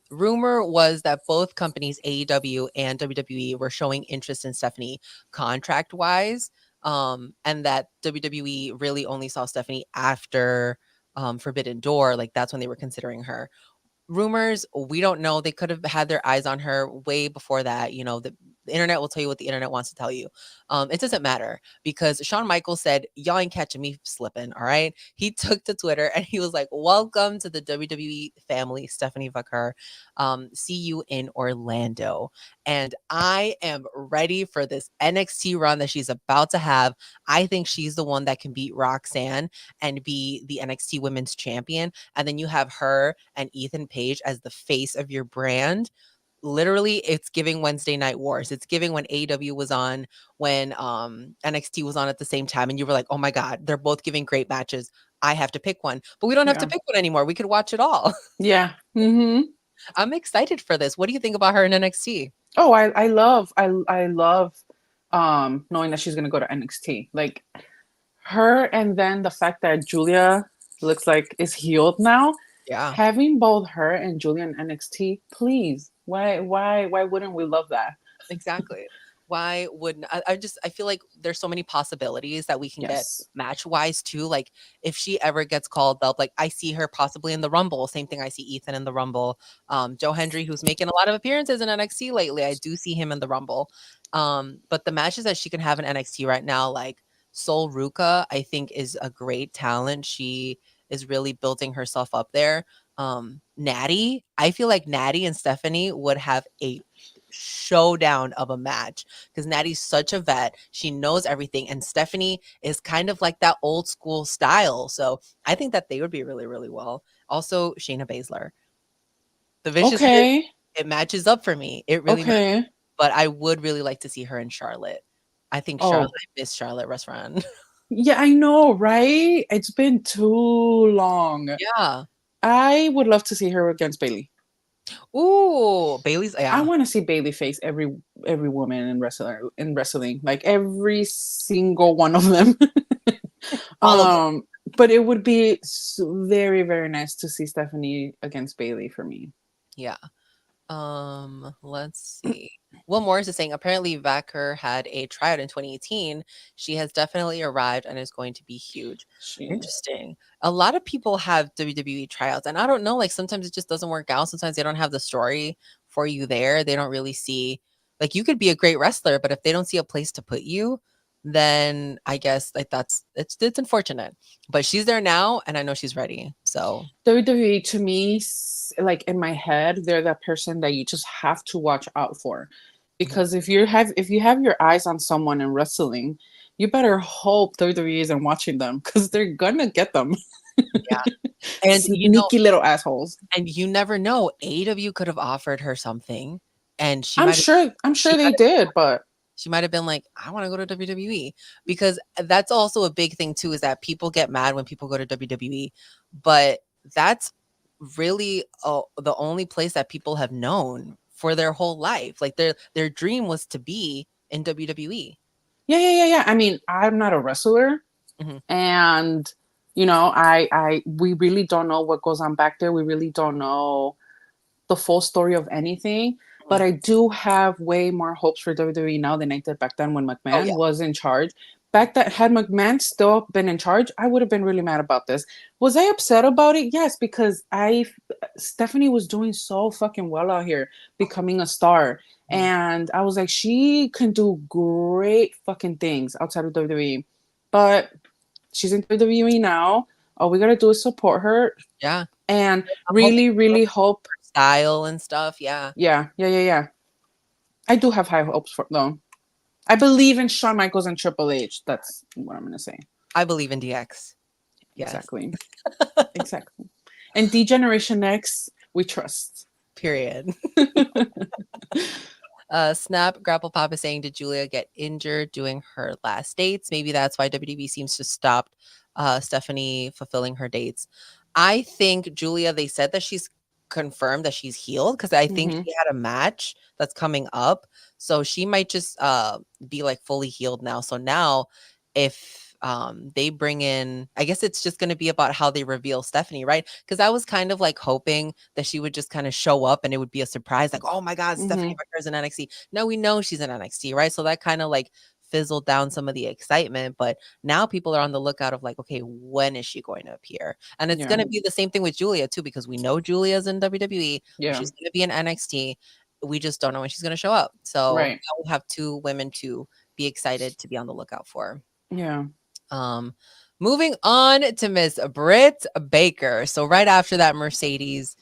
[SPEAKER 1] Rumor was that both companies, AEW and WWE, were showing interest in Stephanie contract wise. And that WWE really only saw Stephanie after Forbidden Door. Like that's when they were considering her. Rumors, we don't know. They could have had their eyes on her way before that. The internet will tell you what the internet wants to tell you. It doesn't matter because Shawn Michaels said, y'all ain't catching me slipping. All right. He took to Twitter and he was like, welcome to the WWE family, Stephanie Vaquer. See you in Orlando. And I am ready for this NXT run that she's about to have. I think she's the one that can beat Roxanne and be the NXT women's champion. And then you have her and Ethan Page as the face of your brand. Literally, it's giving Wednesday Night Wars. It's giving when AEW was on, when NXT was on at the same time, and you were like, "Oh my god, they're both giving great matches. I have to pick one." But we don't have to
[SPEAKER 2] Yeah.
[SPEAKER 1] pick one anymore. We could watch it all.
[SPEAKER 2] Yeah. Mm-hmm.
[SPEAKER 1] I'm excited for this. What do you think about her in NXT?
[SPEAKER 2] Oh, I love knowing that she's gonna go to NXT. Like her, and then the fact that Julia looks like is healed now.
[SPEAKER 1] Yeah.
[SPEAKER 2] Having both her and Julia in NXT, please. Why wouldn't we love that?
[SPEAKER 1] Exactly. Why wouldn't I feel like there's so many possibilities that we can get
[SPEAKER 2] Yes.
[SPEAKER 1] match wise too. Like if she ever gets called up, like I see her possibly in the Rumble. Same thing I see Ethan in the Rumble. Joe Hendry, who's making a lot of appearances in NXT lately. I do see him in the Rumble. But the matches that she can have in NXT right now, like Sol Ruka, I think is a great talent. She is really building herself up there. Natty, I feel like Natty and Stephanie would have a showdown of a match because Natty's such a vet. She knows everything. And Stephanie is kind of like that old school style. So I think that they would be really, really well. Also, Shayna Baszler. The viciousness,
[SPEAKER 2] Okay.
[SPEAKER 1] it matches up for me. It really matches.
[SPEAKER 2] Okay.
[SPEAKER 1] But I would really like to see her in Charlotte. I think
[SPEAKER 2] Oh,
[SPEAKER 1] Charlotte, I miss Charlotte Restaurant.
[SPEAKER 2] Yeah, I know, right? It's been too long.
[SPEAKER 1] Yeah.
[SPEAKER 2] I would love to see her against Bailey.
[SPEAKER 1] Ooh, Bailey's,
[SPEAKER 2] I
[SPEAKER 1] yeah.
[SPEAKER 2] want to see Bailey face every woman in wrestling, like every single one of them.
[SPEAKER 1] All of them.
[SPEAKER 2] um, but it would be very very nice to see Stephanie against Bailey for me.
[SPEAKER 1] Yeah. Let's see. Will Morris is saying apparently Vaquer had a tryout in 2018. She has definitely arrived and is going to be huge. Interesting. A lot of people have WWE tryouts, and I don't know, like sometimes it just doesn't work out. Sometimes they don't have the story for you there. They don't really see, like, you could be a great wrestler, but if they don't see a place to put you, then I guess like it's unfortunate. But she's there now, and I know she's ready. So
[SPEAKER 2] WWE to me, like in my head, they're that person that you just have to watch out for,
[SPEAKER 1] mhm.
[SPEAKER 2] because if you have your eyes on someone in wrestling, you better hope WWE isn't watching them because they're gonna get them.
[SPEAKER 1] Yeah. And
[SPEAKER 2] Sneaky little assholes.
[SPEAKER 1] and you never know. AEW could have offered her something, and
[SPEAKER 2] I'm sure. I'm
[SPEAKER 1] she
[SPEAKER 2] sure they
[SPEAKER 1] might
[SPEAKER 2] did, but
[SPEAKER 1] she might have been like, I want to go to WWE, because that's also a big thing too, is that people get mad when people go to WWE, but that's really the only place that people have known for their whole life. Like their dream was to be in WWE.
[SPEAKER 2] yeah. I mean, I'm not a wrestler,
[SPEAKER 1] Hmm.
[SPEAKER 2] and we really don't know what goes on back there. We really don't know the full story of anything. But
[SPEAKER 1] Hmm.
[SPEAKER 2] I do have way more hopes for WWE now than I did back then when
[SPEAKER 1] Oh
[SPEAKER 2] McMahon
[SPEAKER 1] yeah.
[SPEAKER 2] was in charge. Back then, had McMahon still been in charge, I would have been really mad about this. Was I upset about it? Yes, because Stephanie was doing so fucking well out here, becoming a star.
[SPEAKER 1] Mhm.
[SPEAKER 2] And I was like, she can do great fucking things outside of WWE. But she's in WWE now. All we gotta do is support her
[SPEAKER 1] Yeah.
[SPEAKER 2] and
[SPEAKER 1] I'm hoping
[SPEAKER 2] really, really hope.
[SPEAKER 1] style and stuff. Yeah.
[SPEAKER 2] Yeah. I do have high hopes for though. I believe in Shawn Michaels and Triple H. That's what I'm gonna say.
[SPEAKER 1] I believe in DX. Yes.
[SPEAKER 2] Exactly. Exactly. And D Generation X, we trust.
[SPEAKER 1] Period. Snap Grapple Pop is saying, did Julia get injured doing her last dates? Maybe that's why WWE seems to stop Stephanie fulfilling her dates. I think Julia, they said that she's confirmed that she's healed, because I think
[SPEAKER 2] Mm-hmm.
[SPEAKER 1] she had a match that's coming up. So she might just be like fully healed now. So now if they bring in, I guess it's just going to be about how they reveal Stephanie, right? Because I was kind of like hoping that she would just kind of show up and it would be a surprise, like, oh my God, Stephanie
[SPEAKER 2] Mm-hmm.
[SPEAKER 1] Vaquer is in NXT. No, we know she's in NXT, right? So that kind of like fizzled down some of the excitement. But now people are on the lookout of like, okay, when is she going to appear? And it's
[SPEAKER 2] Yeah.
[SPEAKER 1] going to be the same thing with Julia too, because we know Julia's in WWE,
[SPEAKER 2] Yeah.
[SPEAKER 1] she's going to be in NXT. We just don't know when she's going to show up. So
[SPEAKER 2] Right.
[SPEAKER 1] now we'll have two women to be excited to be on the lookout for.
[SPEAKER 2] Yeah.
[SPEAKER 1] Um, moving on to Miss Britt Baker. So right after that Mercedes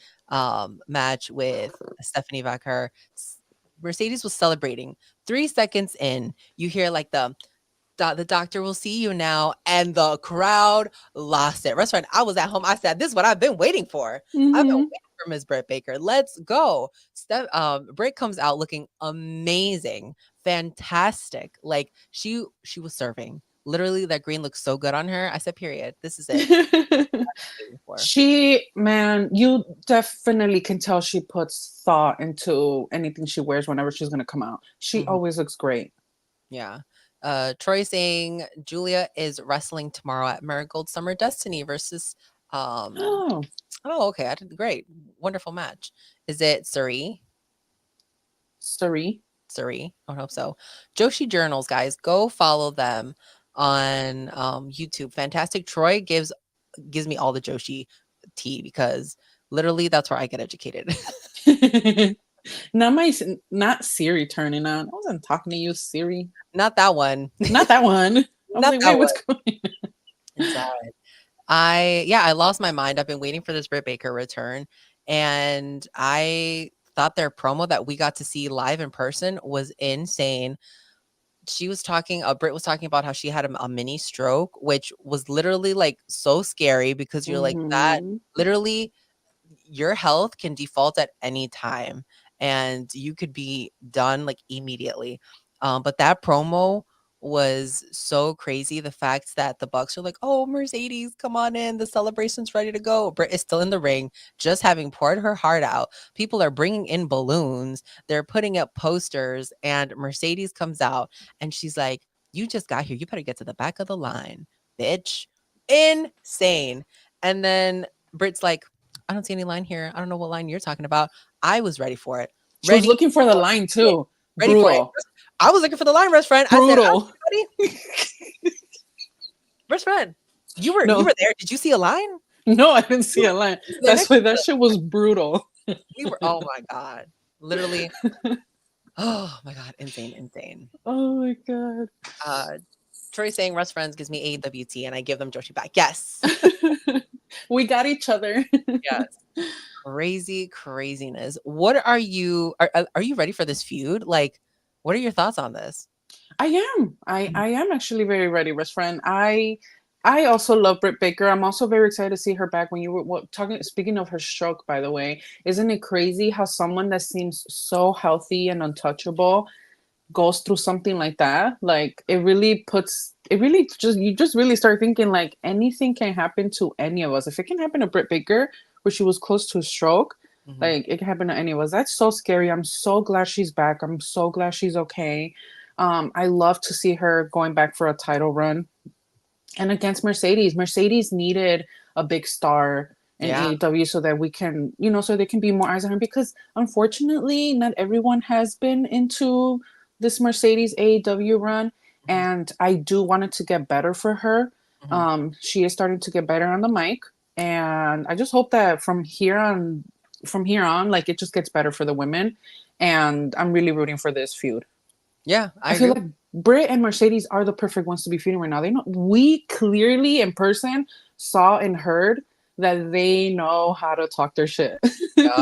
[SPEAKER 1] match with Stephanie Vaquer, Mercedes was celebrating. 3 seconds in, you hear like the doctor will see you now, and the crowd lost it. Restaurant, I was at home. I said, "This is what I've been waiting for. I've been
[SPEAKER 2] Mm-hmm.
[SPEAKER 1] waiting for Miss Britt Baker. Let's go." Britt comes out looking amazing, fantastic. Like she was serving. Literally, that green looks so good on her. I said, "Period. This is it." Waiting for.
[SPEAKER 2] She, man, you definitely can tell she puts thought into anything she wears whenever she's gonna come out. She
[SPEAKER 1] Mhm.
[SPEAKER 2] always looks great.
[SPEAKER 1] Yeah. Troy saying Julia is wrestling tomorrow at Marigold Summer Destiny versus
[SPEAKER 2] Oh,
[SPEAKER 1] oh, okay. I did great. Wonderful match. Is it Suri?
[SPEAKER 2] sorry.
[SPEAKER 1] Suri? I hope so. Joshi Journals, guys, go follow them on YouTube. Fantastic. Troy gives me all the Joshi tea, because literally that's where I get educated.
[SPEAKER 2] Not not Siri turning on. I wasn't talking to you, Siri.
[SPEAKER 1] Not that one.
[SPEAKER 2] Not that one. I was
[SPEAKER 1] Not
[SPEAKER 2] like,
[SPEAKER 1] that
[SPEAKER 2] wait,
[SPEAKER 1] one.
[SPEAKER 2] what's going on?
[SPEAKER 1] It's all right. I lost my mind. I've been waiting for this Britt Baker return, and I thought their promo that we got to see live in person was insane. She was talking, Britt was talking about how she had a mini stroke, which was literally like so scary, because you're like, that
[SPEAKER 2] Mm-hmm.
[SPEAKER 1] literally your health can default at any time and you could be done like immediately. But that promo was so crazy. The fact that the Bucks are like, oh, Mercedes, come on in. The celebration's ready to go. Britt is still in the ring, just having poured her heart out. People are bringing in balloons. They're putting up posters. And Mercedes comes out and she's like, you just got here. You better get to the back of the line, bitch. Insane. And then Britt's like, I don't see any line here. I don't know what line you're talking about. I was ready for it.
[SPEAKER 2] She was looking for the line too.
[SPEAKER 1] Ready for it. I was looking for the line, best friend.
[SPEAKER 2] Brutal.
[SPEAKER 1] I said, best friend, you were there. Did you see a line?
[SPEAKER 2] No, I didn't see a line. That's why that shit was brutal.
[SPEAKER 1] We were. Oh my god, literally. Oh my god, insane.
[SPEAKER 2] Oh my god.
[SPEAKER 1] Troy saying Wrestfriends gives me AWT and I give them Joshi back. Yes.
[SPEAKER 2] We got each other.
[SPEAKER 1] Yes. Craziness. What are you ready for this feud? Like, what are your thoughts on this?
[SPEAKER 2] I am. I am actually very ready, best friend. I also love Britt Baker. I'm also very excited to see her back. When you were speaking of her stroke, by the way, isn't it crazy how someone that seems so healthy and untouchable goes through something like that? Like you just really start thinking like anything can happen to any of us. If it can happen to Britt Baker, where she was close to a stroke, like it can happen to any of us. That's so scary. I'm so glad she's back. I'm so glad she's okay. I love to see her going back for a title run. And against Mercedes. Mercedes needed a big star in AEW so that we can, so there can be more eyes on her, because unfortunately not everyone has been into this Mercedes AEW run. And I do want it to get better for her. She is starting to get better on the mic. And I just hope that from here on, like it just gets better for the women. And I'm really rooting for this feud.
[SPEAKER 1] Yeah,
[SPEAKER 2] I feel like Britt and Mercedes are the perfect ones to be feuding right now. We clearly in person saw and heard that they know how to talk their shit. Yep.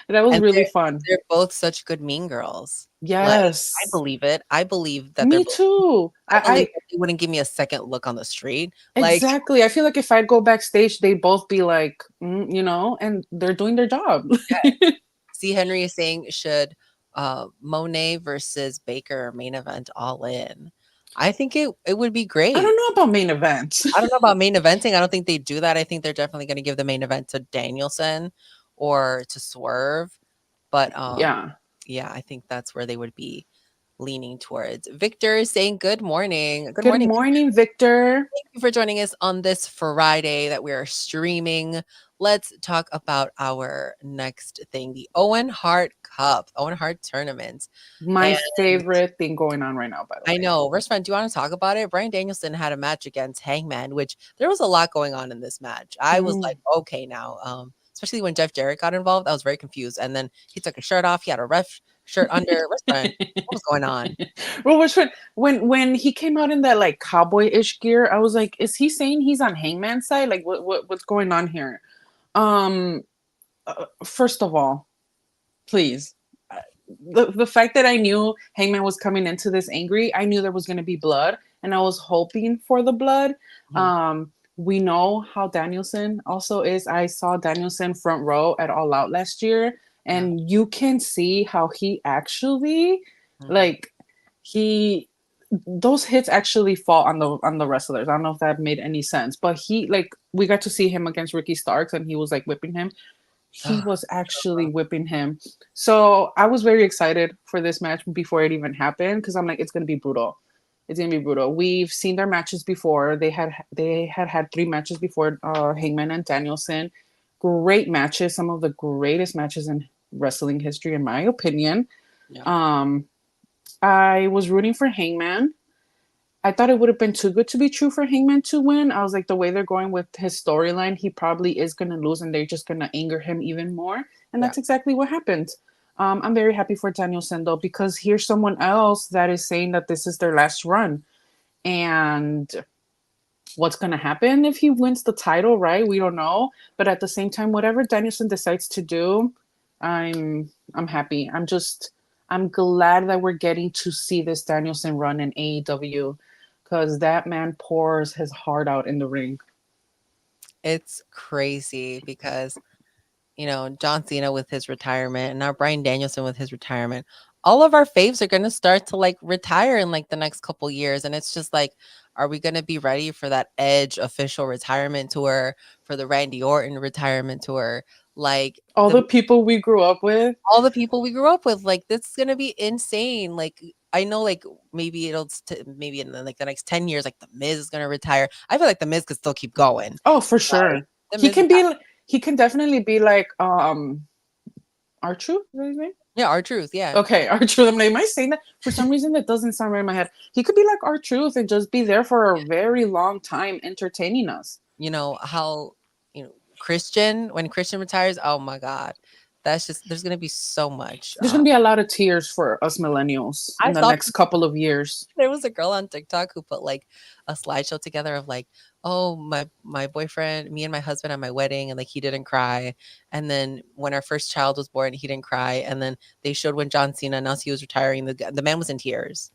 [SPEAKER 2] That was really fun.
[SPEAKER 1] They're both such good mean girls.
[SPEAKER 2] Yes.
[SPEAKER 1] Like, I believe it. I believe that
[SPEAKER 2] Me too.
[SPEAKER 1] I believe that they wouldn't give me a second look on the street.
[SPEAKER 2] Exactly. I feel like if I'd go backstage, they'd both be like, and they're doing their job.
[SPEAKER 1] Yeah. See, Henry is saying, should Monet versus Baker main event All In? I think it would be great.
[SPEAKER 2] I don't know about main event.
[SPEAKER 1] I don't know about main eventing. I don't think they do that. I think they're definitely going to give the main event to Danielson or to Swerve. But yeah, I think that's where they would be leaning towards. Victor is saying good morning.
[SPEAKER 2] Good morning, Victor.
[SPEAKER 1] Thank you for joining us on this Friday that we are streaming. Let's talk about our next thing, the Owen Hart Cup, Owen Hart Tournament.
[SPEAKER 2] My favorite thing going on right now, by the way.
[SPEAKER 1] I know. Wrestfriend, do you want to talk about it? Bryan Danielson had a match against Hangman, which there was a lot going on in this match. I was like, okay, now, especially when Jeff Jarrett got involved, I was very confused. And then he took his shirt off. He had a ref shirt under. Wrestfriend, what was going on?
[SPEAKER 2] Well, Wrestfriend, when he came out in that like cowboy-ish gear, I was like, is he saying he's on Hangman's side? Like, what's going on here? First of all, please, the fact that I knew Hangman was coming into this angry, I knew there was going to be blood, and I was hoping for the blood. We know how Danielson also is. I saw Danielson front row at All Out last year, and you can see how he actually those hits actually fall on the wrestlers. I don't know if that made any sense, but we got to see him against Ricky Starks, and he was like whipping him. He was actually whipping him. So I was very excited for this match before it even happened, because I'm like, it's gonna be brutal. It's gonna be brutal. We've seen their matches before. They had 3 matches before, Hangman and Danielson. Great matches, some of the greatest matches in wrestling history, in my opinion. I was rooting for Hangman. I thought it would have been too good to be true for Hangman to win. I was like, the way they're going with his storyline, he probably is going to lose, and they're just going to anger him even more. And that's exactly what happened. I'm very happy for Danielson, though, because here's someone else that is saying that this is their last run. And what's going to happen if he wins the title, right? We don't know. But at the same time, whatever Danielson decides to do, I'm happy. I'm glad that we're getting to see this Danielson run in AEW, because that man pours his heart out in the ring.
[SPEAKER 1] It's crazy because, John Cena with his retirement, and now Bryan Danielson with his retirement, all of our faves are gonna start to like retire in like the next couple years, and it's just like, are we gonna be ready for that Edge official retirement tour, for the Randy Orton retirement tour? Like
[SPEAKER 2] all the people we grew up with,
[SPEAKER 1] all the people we grew up with, like this is gonna be insane. Like I know, like maybe maybe in like the next 10 years, like the Miz is gonna retire. I feel like the Miz could still keep going.
[SPEAKER 2] oh for sure.
[SPEAKER 1] Like, the
[SPEAKER 2] He
[SPEAKER 1] Miz
[SPEAKER 2] can be, he can definitely be like R-Truth, is that his name?
[SPEAKER 1] Yeah, R-Truth, yeah.
[SPEAKER 2] Okay, R-Truth. I'm like, am I saying that? For some reason that doesn't sound right in my head. He could be like R-Truth and just be there for a very long time entertaining us.
[SPEAKER 1] You know how, you know, Christian, when Christian retires, oh my God. That's just, there's gonna be so much.
[SPEAKER 2] There's gonna be a lot of tears for us millennials in the next couple of years.
[SPEAKER 1] There was a girl on TikTok who put like a slideshow together of like, oh, my boyfriend, me and my husband at my wedding, and like he didn't cry. And then when our first child was born, he didn't cry. And then they showed when John Cena announced he was retiring, the man was in tears.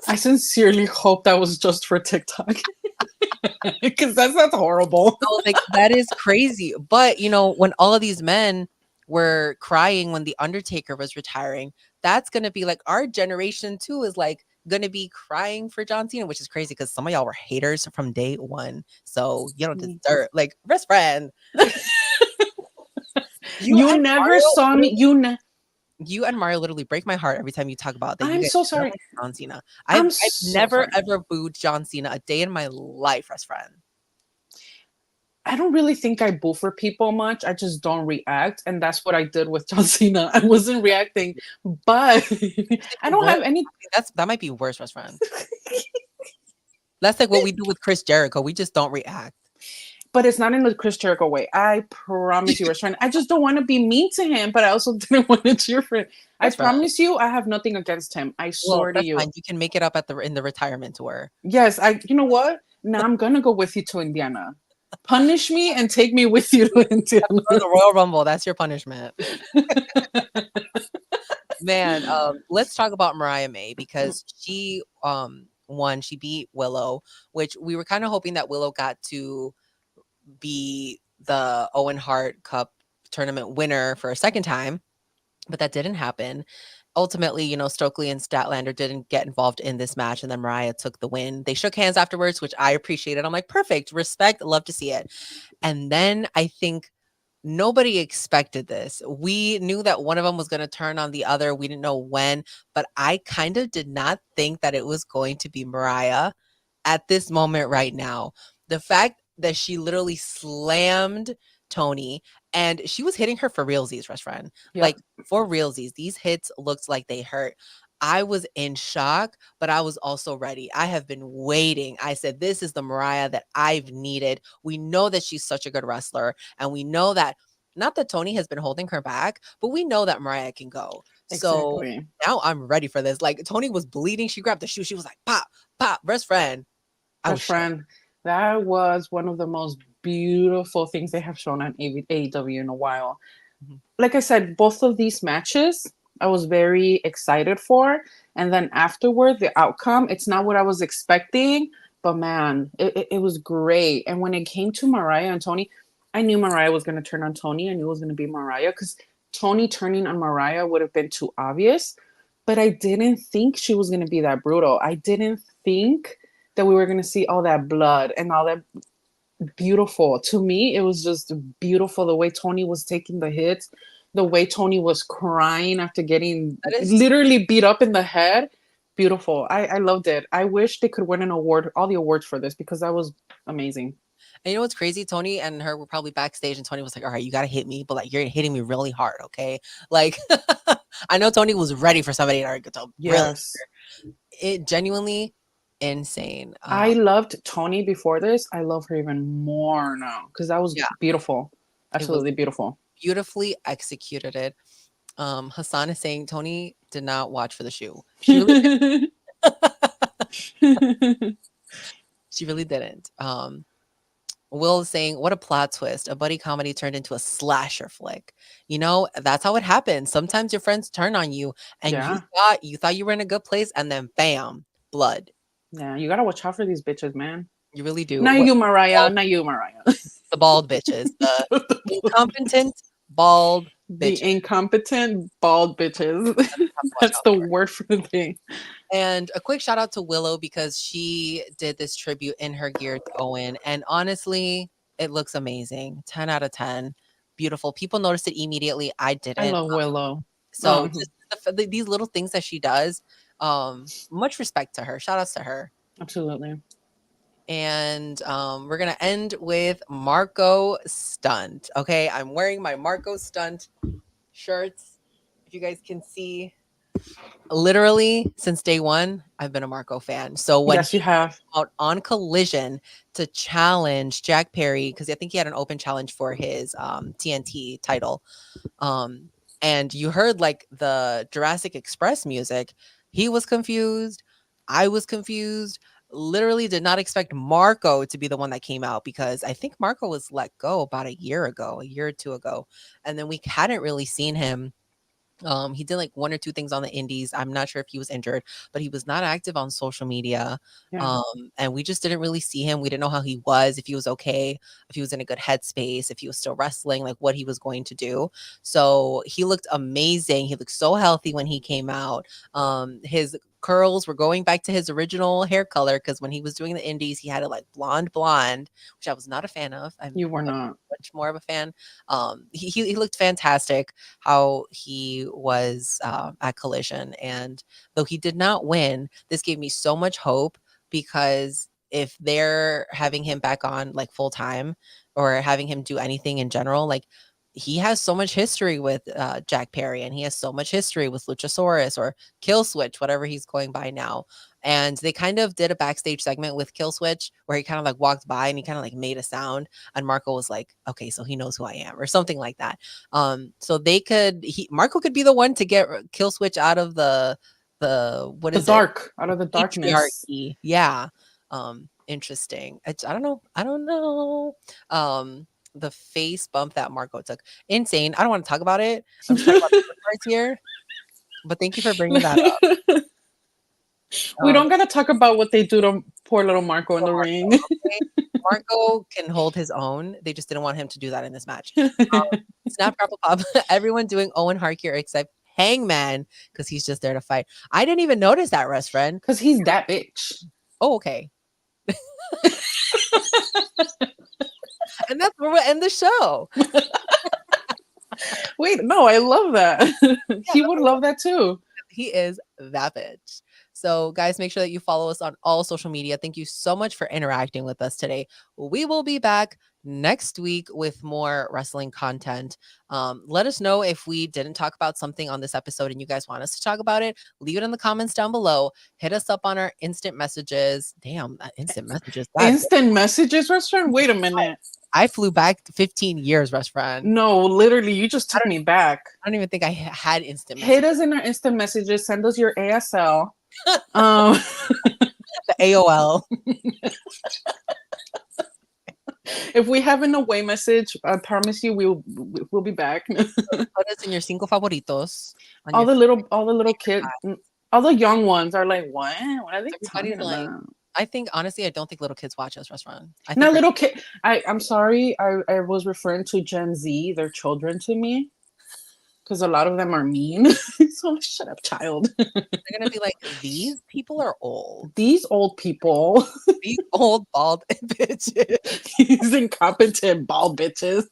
[SPEAKER 2] I sincerely hope that was just for TikTok. Because that's horrible.
[SPEAKER 1] I was like, that is crazy. But you know, when all of these men were crying when the Undertaker was retiring, that's gonna be like our generation too, is like gonna be crying for John Cena, which is crazy because some of y'all were haters from day one. So you don't deserve, like, best friend.
[SPEAKER 2] you never saw me.
[SPEAKER 1] You and Mario literally break my heart every time you talk about that.
[SPEAKER 2] I'm so sorry.
[SPEAKER 1] Like John Cena. I've never ever booed John Cena a day in my life, best friend.
[SPEAKER 2] I don't really think I boo for people much. I just don't react. And that's what I did with John Cena. I wasn't reacting, but I don't have any.
[SPEAKER 1] That might be worse, best friend. That's like what we do with Chris Jericho. We just don't react.
[SPEAKER 2] But it's not in the Chris Jericho way. I promise you, Wrestfriends. I just don't want to be mean to him, but I also didn't want to cheer for him. I promise you, I have nothing against him. I swear to you.
[SPEAKER 1] Fine. You can make it up in the retirement tour.
[SPEAKER 2] Yes, you know what? Now I'm gonna go with you to Indiana. Punish me and take me with you to Indiana.
[SPEAKER 1] The Royal Rumble. That's your punishment. Man, let's talk about Mariah May, because she won. She beat Willow, which we were kind of hoping that Willow got to be the Owen Hart Cup tournament winner for a second time, but that didn't happen. Ultimately, you know, Stokely and Statlander didn't get involved in this match, and then Mariah took the win. They shook hands afterwards, which I appreciated. I'm like, perfect, respect, love to see it. And then I think nobody expected this. We knew that one of them was going to turn on the other. We didn't know when, but I kind of did not think that it was going to be Mariah at this moment right now. The fact that she literally slammed Toni, and she was hitting her for realsies, Wrestfriends. Yep. Like, for realsies, these hits looked like they hurt. I was in shock, but I was also ready. I have been waiting. I said, this is the Mariah that I've needed. We know that she's such a good wrestler, and we know that, not that Toni has been holding her back, but we know that Mariah can go. Exactly. So now I'm ready for this. Like, Toni was bleeding. She grabbed the shoe. She was like, pop, pop, best friend.
[SPEAKER 2] Best friend. That was one of the most beautiful things they have shown on AEW in a while. Mm-hmm. Like I said, both of these matches I was very excited for. And then afterward, the outcome, it's not what I was expecting, but man, it was great. And when it came to Mariah and Toni, I knew Mariah was going to turn on Toni. I knew it was going to be Mariah, because Toni turning on Mariah would have been too obvious. But I didn't think she was going to be that brutal. I didn't think that we were going to see all that blood and all that beautiful. To me, it was just beautiful the way Toni was taking the hits, the way Toni was crying after getting literally beat up in the head. Beautiful. I loved it. I wish they could win an award, all the awards for this, because that was amazing.
[SPEAKER 1] And you know what's crazy? Toni and her were probably backstage, and Toni was like, all right, you got to hit me, but like, you're hitting me really hard, okay? Like, I know Toni was ready for somebody to
[SPEAKER 2] yes.
[SPEAKER 1] It genuinely insane.
[SPEAKER 2] I loved Toni before this. I love her even more now, because that was beautiful. Absolutely beautiful.
[SPEAKER 1] Beautifully executed it. Hassan is saying Toni did not watch for the shoe. She really didn't. She really didn't. Will is saying, what a plot twist. A buddy comedy turned into a slasher flick. You know, that's how it happens. Sometimes your friends turn on you, and you thought you were in a good place, and then bam, blood.
[SPEAKER 2] Yeah, you gotta watch out for these bitches, man.
[SPEAKER 1] You really do.
[SPEAKER 2] Not you, Mariah. Not you, Mariah.
[SPEAKER 1] The bald bitches. The incompetent, bald
[SPEAKER 2] The incompetent bald bitches. That's the word for the thing.
[SPEAKER 1] And a quick shout out to Willow because she did this tribute in her gear to Owen. And honestly, it looks amazing. 10 out of 10. Beautiful. People noticed it immediately. I didn't.
[SPEAKER 2] I love Willow.
[SPEAKER 1] So just these little things that she does, much respect to her. Shout outs to her.
[SPEAKER 2] Absolutely.
[SPEAKER 1] And we're going to end with Marco Stunt. Okay, I'm wearing my Marco Stunt shirts. If you guys can see, literally since day one, I've been a Marco fan. So when
[SPEAKER 2] yes, you have
[SPEAKER 1] out on Collision to challenge Jack Perry, because I think he had an open challenge for his TNT title. And you heard like the Jurassic Express music. He was confused. I was confused. Literally did not expect Marco to be the one that came out because I think Marco was let go about a year or two ago. And then we hadn't really seen him. He did like one or two things on the indies. I'm not sure if he was injured, but he was not active on social media.
[SPEAKER 2] Yeah.
[SPEAKER 1] And we just didn't really see him. We didn't know how he was, if he was okay, if he was in a good headspace, if he was still wrestling, like what he was going to do. So he looked amazing. He looked so healthy when he came out. His curls were going back to his original hair color because when he was doing the indies, he had it like blonde, which I was not a fan of.
[SPEAKER 2] You were not
[SPEAKER 1] much more of a fan. He looked fantastic how he was at Collision, and though he did not win, this gave me so much hope because if they're having him back on like full time or having him do anything in general, like he has so much history with Jack Perry, and he has so much history with Luchasaurus or Killswitch, whatever he's going by now. And they kind of did a backstage segment with Killswitch where he kind of like walked by and he kind of like made a sound, and Marco was like, okay, so he knows who I am or something like that. So Marco could be the one to get Killswitch out of the
[SPEAKER 2] out of the darkness.
[SPEAKER 1] Patriarchy. Yeah. Interesting. I don't know. The face bump that Marco took, insane. I don't want to talk about it. I'm just talking about the parts here, but thank you for bringing that up.
[SPEAKER 2] We don't gotta talk about what they do to poor little Marco in the ring.
[SPEAKER 1] Okay? Marco can hold his own. They just didn't want him to do that in this match. Snap, grapple, pop. Everyone doing Owen Hart here except Hangman because he's just there to fight. I didn't even notice that, Rest Friend.
[SPEAKER 2] Because he's that bitch.
[SPEAKER 1] Oh, okay. And that's where we'll end the show.
[SPEAKER 2] Wait, no, I love that. Yeah, he would love that too.
[SPEAKER 1] He is that bitch. So guys, make sure that you follow us on all social media. Thank you so much for interacting with us today. We will be back next week with more wrestling content. Let us know if we didn't talk about something on this episode and you guys want us to talk about it. Leave it in the comments down below. Hit us up on our instant messages. Damn, instant messages.
[SPEAKER 2] Instant messages, Restaurant? Wait a minute.
[SPEAKER 1] I flew back 15 years, Restaurant.
[SPEAKER 2] No, literally, you just took me back.
[SPEAKER 1] I don't even think I had instant messages.
[SPEAKER 2] Hit us in our instant messages. Send us your ASL.
[SPEAKER 1] The AOL.
[SPEAKER 2] If we have an away message, I promise you we'll be back.
[SPEAKER 1] Put us in your cinco favoritos.
[SPEAKER 2] All the little kids, all the young ones are like, what? What are they talking about?
[SPEAKER 1] I think honestly, I don't think little kids watch us, Restaurant.
[SPEAKER 2] Not little kid. I'm sorry. I was referring to Gen Z. They're children to me. Because a lot of them are mean. So shut up, child.
[SPEAKER 1] They're going to be like, these people are old.
[SPEAKER 2] These old people.
[SPEAKER 1] These old bald bitches.
[SPEAKER 2] These incompetent bald bitches.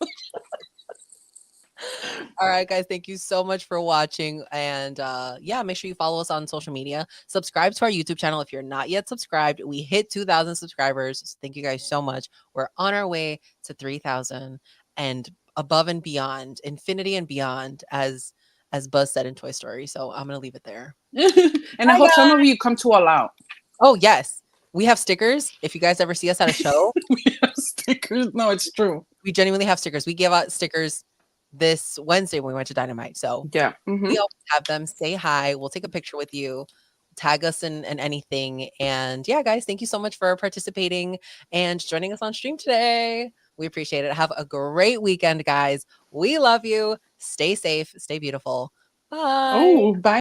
[SPEAKER 1] All right, guys. Thank you so much for watching. And yeah, make sure you follow us on social media. Subscribe to our YouTube channel if you're not yet subscribed. We hit 2,000 subscribers. So thank you guys so much. We're on our way to 3,000 and above and beyond, infinity and beyond, as Buzz said in Toy Story. So I'm gonna leave it there.
[SPEAKER 2] And I hope some of you come to All Out.
[SPEAKER 1] Oh yes, we have stickers. If you guys ever see us at a show,
[SPEAKER 2] we have stickers. No, it's true.
[SPEAKER 1] We genuinely have stickers. We gave out stickers this Wednesday when we went to Dynamite. So
[SPEAKER 2] yeah,
[SPEAKER 1] we always have them. Say hi. We'll take a picture with you. Tag us in anything. And yeah, guys, thank you so much for participating and joining us on stream today. We appreciate it. Have a great weekend, guys. We love you. Stay safe. Stay beautiful. Bye.
[SPEAKER 2] Oh, bye.